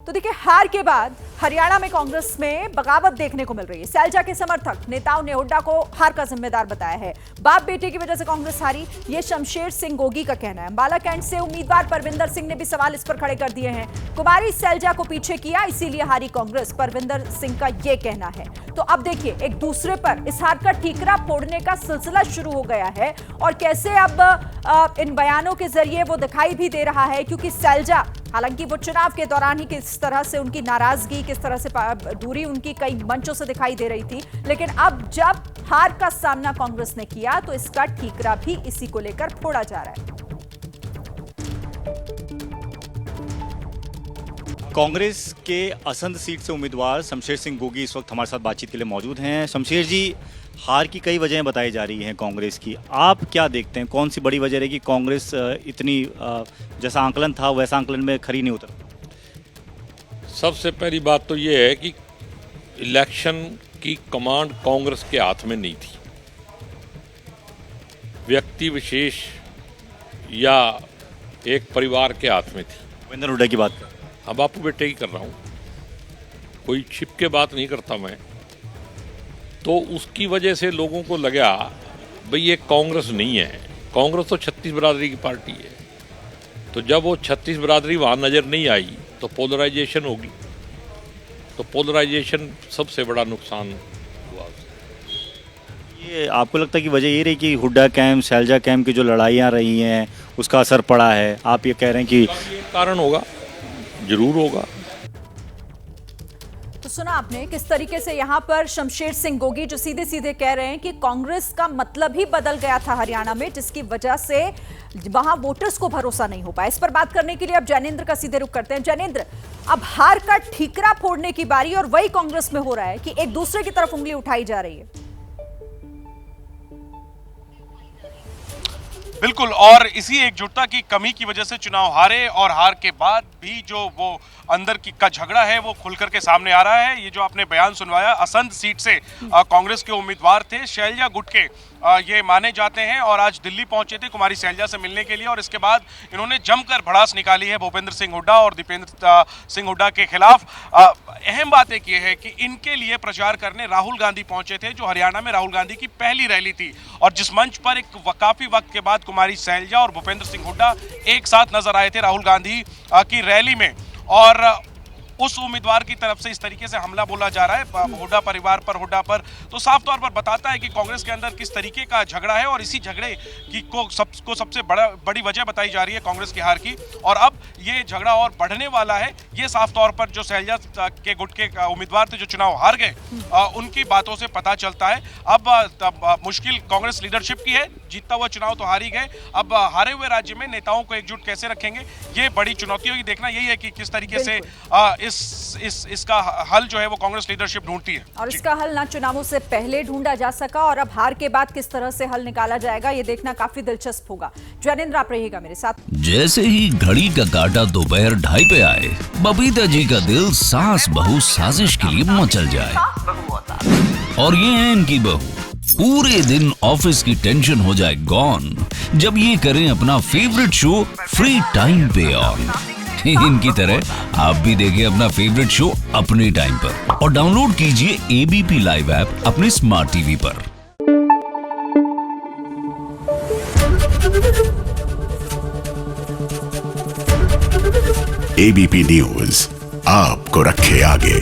तो देखिए, हार के बाद हरियाणा में कांग्रेस में बगावत देखने को मिल रही है। सैलजा के समर्थक नेताओं ने हुड्डा को हार का जिम्मेदार बताया है। बाप बेटे की वजह से कांग्रेस हारी, ये शमशेर सिंह गोगी का कहना है। अंबाला कैंट से उम्मीदवार परविंदर सिंह ने भी सवाल इस पर खड़े कर दिए हैं। कुमारी सैलजा को पीछे किया, इसीलिए हारी कांग्रेस, परविंदर सिंह का यह कहना है। तो अब देखिए, एक दूसरे पर इस हार का ठीकरा फोड़ने का सिलसिला शुरू हो गया है और कैसे अब इन बयानों के जरिए वो दिखाई भी दे रहा है, क्योंकि सैलजा, हालांकि वो चुनाव के दौरान ही किस तरह से उनकी नाराजगी, किस तरह से दूरी उनकी कई मंचों से दिखाई दे रही थी, लेकिन अब जब हार का सामना कांग्रेस ने किया तो इसका ठीकरा भी इसी को लेकर फोड़ा जा रहा है। कांग्रेस के असंध सीट से उम्मीदवार शमशेर सिंह गोगी इस वक्त हमारे साथ बातचीत के लिए मौजूद हैं। शमशेर जी, हार की कई वजहें बताई जा रही हैं कांग्रेस की, आप क्या देखते हैं, कौन सी बड़ी वजह रही कि कांग्रेस इतनी जैसा आंकलन था वैसा आंकलन में खरी नहीं उतर? सबसे पहली बात तो ये है कि इलेक्शन की कमांड कांग्रेस के हाथ में नहीं थी। व्यक्ति विशेष या एक परिवार के हाथ में थी। भूपेंद्र हुड्डा की बात कर, हाँ, बापू बेटे ही कर रहा हूँ, कोई छिप के बात नहीं करता मैं। तो उसकी वजह से लोगों को लगा भाई ये कांग्रेस नहीं है, कांग्रेस तो 36 बिरादरी की पार्टी है। तो जब वो 36 बिरादरी वहाँ नज़र नहीं आई तो पोलराइजेशन होगी, तो पोलराइजेशन सबसे बड़ा नुकसान हुआ। ये आपको लगता है कि वजह ये रही कि हुड्डा कैंप सैलजा कैंप की जो लड़ाइयाँ रही हैं उसका असर पड़ा है? आप ये कह रहे हैं कि ये कारण होगा, जरूर होगा। तो सुना आपने किस तरीके से यहां पर शमशेर सिंह गोगी जो सीधे सीधे कह रहे हैं कि कांग्रेस का मतलब ही बदल गया था हरियाणा में, जिसकी वजह से वहां वोटर्स को भरोसा नहीं हो पाया। इस पर बात करने के लिए अब जैनेंद्र का सीधे रुख करते हैं। जैनेंद्र, अब हार का ठीकरा फोड़ने की बारी और वही कांग्रेस में हो रहा है कि एक दूसरे की तरफ उंगली उठाई जा रही है। बिल्कुल, और इसी एकजुटता की कमी की वजह से चुनाव हारे और हार के बाद भी जो वो अंदर की का झगड़ा है वो खुल करके सामने आ रहा है। ये जो आपने बयान सुनवाया, असंध सीट से कांग्रेस के उम्मीदवार थे शैलजा गुटके, ये माने जाते हैं और आज दिल्ली पहुंचे थे कुमारी सैलजा से मिलने के लिए और इसके बाद इन्होंने जमकर भड़ास निकाली है भूपेंद्र सिंह हुड्डा और दीपेंद्र सिंह हुड्डा के खिलाफ। अहम बात एक ये है कि इनके लिए प्रचार करने राहुल गांधी पहुंचे थे, जो हरियाणा में राहुल गांधी की पहली रैली थी और जिस मंच पर एक काफी वक्त के बाद कुमारी सैलजा और भूपेंद्र सिंह हुड्डा एक साथ नजर आए थे राहुल गांधी की रैली में। और उस उम्मीदवार की तरफ से इस तरीके से हमला बोला जा रहा है हुड्डा परिवार पर, हुड्डा पर, तो साफ तौर पर बताता है कि कांग्रेस के अंदर किस तरीके का झगड़ा है और इसी झगड़े की को सबसे बड़ी वजह बताई जा रही है कांग्रेस की हार की। और अब ये झगड़ा और बढ़ने वाला है, ये साफ तौर पर जो सैलजा के गुट के उम्मीदवार थे जो चुनाव हार गए, उनकी बातों से पता चलता है। अब मुश्किल कांग्रेस लीडरशिप की है, जीतता हुआ चुनाव तो हार ही गए, अब हारे हुए राज्य में नेताओं को एकजुट कैसे रखेंगे, ये बड़ी चुनौती होगी। देखना यही है कि किस तरीके से इसका हल जो है वो कांग्रेस लीडरशिप ढूंढती है। और इसका हल ना चुनावों से पहले ढूंढा जा सका और अब हार के बाद किस तरह से हल निकाला जाएगा, ये देखना काफी दिलचस्प होगा। जैनेंद्र, आप रहिएगा मेरे साथ। जैसे ही घड़ी का काटा दोपहर 2:30 पे आए, बबीता जी का दिल सास बहू साजिश के लिए मचल जाए। और ये है इनकी बहू, पूरे दिन ऑफिस की टेंशन हो जाए गॉन जब ये करें अपना फेवरेट शो फ्री टाइम पे ऑन। इनकी तरह आप भी देखिए अपना फेवरेट शो अपने टाइम पर और डाउनलोड कीजिए एबीपी लाइव ऐप अपने स्मार्ट टीवी पर। एबीपी न्यूज आपको रखे आगे।